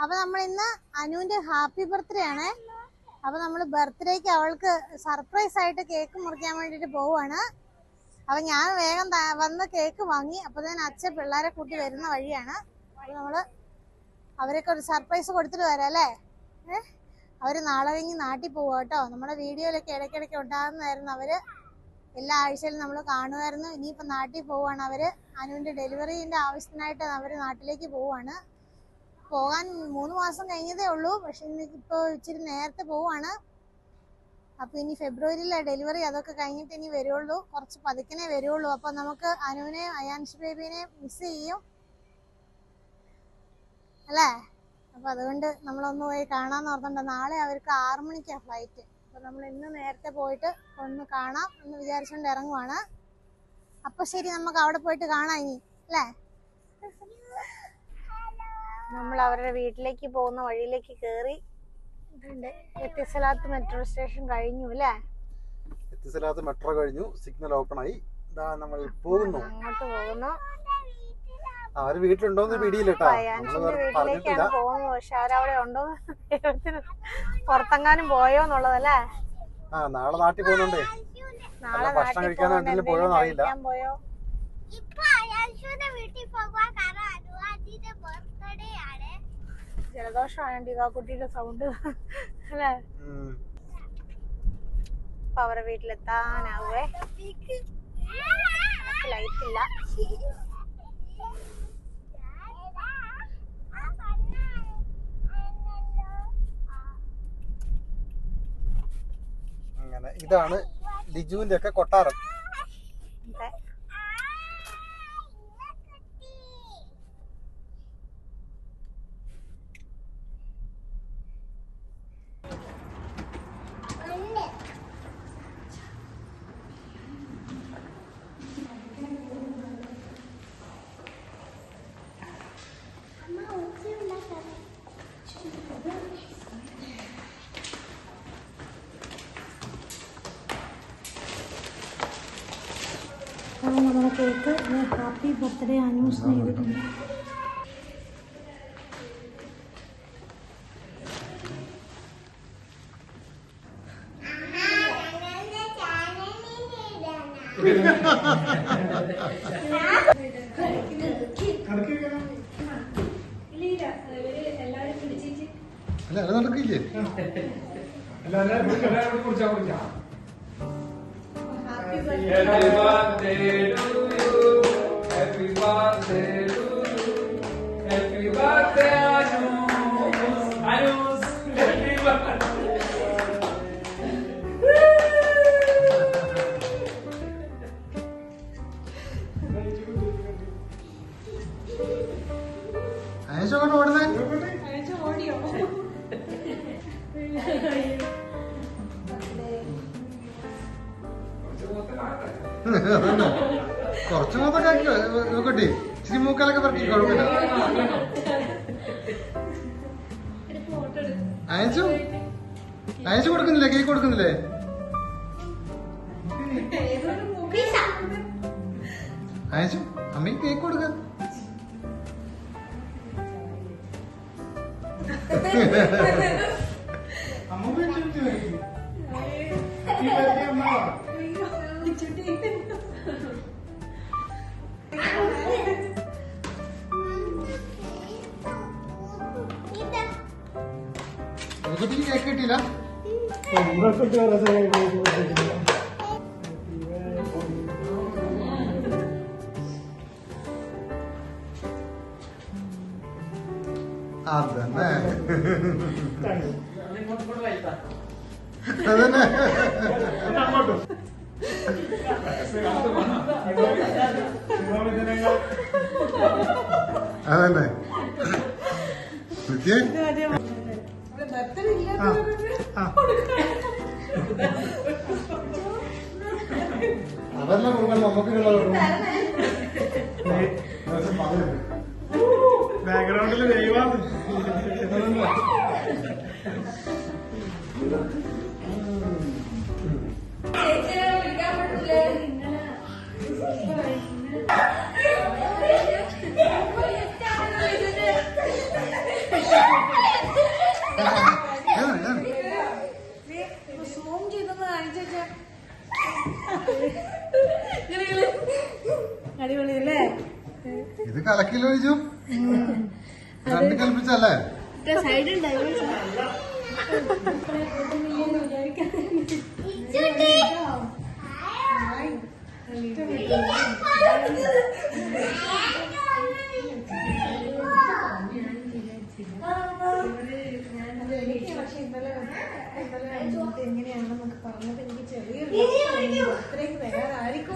അപ്പൊ നമ്മൾ ഇന്ന് അനുവിന്റെ ഹാപ്പി ബർത്ത്ഡേ ആണ്. അപ്പൊ നമ്മള് ബർത്ത്ഡേക്ക് അവൾക്ക് സർപ്രൈസ് ആയിട്ട് കേക്ക് മുറിക്കാൻ വേണ്ടിട്ട് പോവാണ്. അപ്പൊ ഞാൻ വേഗം വന്ന് കേക്ക് വാങ്ങി. അപ്പൊ ഞാൻ അച്ഛൻ പിള്ളേരെ കൂട്ടി വരുന്ന വഴിയാണ്. അപ്പൊ നമ്മള് അവരൊക്കെ ഒരു സർപ്രൈസ് കൊടുത്തിട്ട് വരാം അല്ലേ. അവര് നാളെ കഴിഞ്ഞ് നാട്ടിൽ പോവാ കേട്ടോ. നമ്മുടെ വീഡിയോയിലൊക്കെ ഇടയ്ക്കിടയ്ക്ക് ഉണ്ടാകുന്നതായിരുന്നു. അവര് എല്ലാ ആഴ്ചയിലും നമ്മൾ കാണുമായിരുന്നു. ഇനിയിപ്പോ നാട്ടിൽ പോവാണ് അവര്. അനുവിന്റെ ഡെലിവറിന്റെ ആവശ്യത്തിനായിട്ട് അവര് നാട്ടിലേക്ക് പോവാണ്. പോകാൻ 3 മാസം കഴിഞ്ഞതേ ഉള്ളൂ. പക്ഷെ ഇന്നിപ്പോ ഇച്ചിരി നേരത്തെ പോവാണ്. അപ്പൊ ഇനി ഫെബ്രുവരിയിലെ ഡെലിവറി, അതൊക്കെ കഴിഞ്ഞിട്ട് ഇനി വരുള്ളൂ. കുറച്ച് പതുക്കനെ വരുള്ളൂ. അപ്പൊ നമുക്ക് അനുവിനെ അയാൻഷ് ബേബിനെ മിസ് ചെയ്യും അല്ലേ. അപ്പൊ അതുകൊണ്ട് നമ്മളൊന്ന് പോയി കാണാന്ന് ഓർത്തുണ്ട്. നാളെ അവർക്ക് 6 മണിക്കാണ് ഫ്ലൈറ്റ്. അപ്പൊ നമ്മൾ ഇന്ന് നേരത്തെ പോയിട്ട് ഒന്ന് കാണാം എന്ന് വിചാരിച്ചുകൊണ്ട് ഇറങ്ങുവാണ്. അപ്പൊ ശരി, നമുക്ക് അവിടെ പോയിട്ട് കാണാം ഇനി അല്ലേ. നമ്മൾ അവരുടെ വീട്ടിലേക്ക് പോകുന്ന വഴിയിലേക്ക് കേറി. എത്തിസലാത്ത് മെട്രോ സ്റ്റേഷൻ കഴിഞ്ഞു അല്ലേ. എത്തിസലാത്ത് മെട്രോ കഴിഞ്ഞു, സിഗ്നൽ ഓപ്പൺ ആയി. നമ്മൾ പോകുന്നു, അങ്ങോട്ട് പോകുന്നു. അവര് വീട്ടിലുണ്ടോന്ന് പിടിയില്ലട്ടോ. വീട്ടിലേക്കാണ് പോകുന്നത്. പക്ഷെ അവരവിടെ ഉണ്ടോ പുറത്തെങ്ങാനും പോയോ എന്നുള്ളതല്ലേ. നാളെ നാട്ടിൽ പോകുന്നുണ്ടേ. നാളെ ഭക്ഷണം കഴിക്കാൻ എന്തെങ്കിലും പോയോന്ന് അറിയില്ല. പോയോ ജലദോഷമാണ് ആ കുട്ടിയുടെ സൗണ്ട് അല്ലേ. അപ്പൊ അവരുടെ വീട്ടിലെത്താനാവേ. ലൈറ്റ് ഇല്ല. അങ്ങനെ ഇതാണ് ലിജുവിന്റെ ഒക്കെ കൊട്ടാരം. നമ്മുടെ കേക്ക് ഹാപ്പി ബർത്ത്ഡേ അനൗൺസ് ചെയ്തിട്ടുണ്ട്. അല്ല നടക്കില്ലേ. Happy birthday to you. Happy birthday to you. Happy birthday Anus. Anus. Happy birthday. അയച്ചോ ഓടുന്നേ. ഓടിയോ കുറച്ച് മാത്രമൊക്കെ ആക്കിയോ നോക്കട്ടെ. ഇച്ചിരി മൂക്കാലൊക്കെ പറക്കി കുഴപ്പമില്ല. അയച്ചു അയച്ചു കൊടുക്കുന്നില്ലേ, കേക്ക് കൊടുക്കുന്നില്ലേ. അയച്ചു അമ്മയ്ക്ക് കേക്ക് കൊടുക്ക. കേക്ക് കിട്ടിയില്ല. അതന്നെ അതന്നെ അതന്നെ അതെല്ലാം കൊടുക്കാൻ നമുക്ക് ബാക്ക്ഗ്രൗണ്ടില് ദൈവമാണ്. സൂം ചെയ്തൊന്ന് കാണിച്ചേ. അടിപൊളിയല്ലേ? ഇത് കലക്കിലോ ചോദിച്ചു, രണ്ട് കൽപ്പിച്ചല്ലേ? സൈഡ് ഉണ്ടായി പക്ഷെ ഇന്നലെ എങ്ങനെയാണെന്നൊക്കെ പറഞ്ഞപ്പോ എനിക്ക് ചെറിയൊരു അത്രയ്ക്ക് വരാതായിരിക്കും.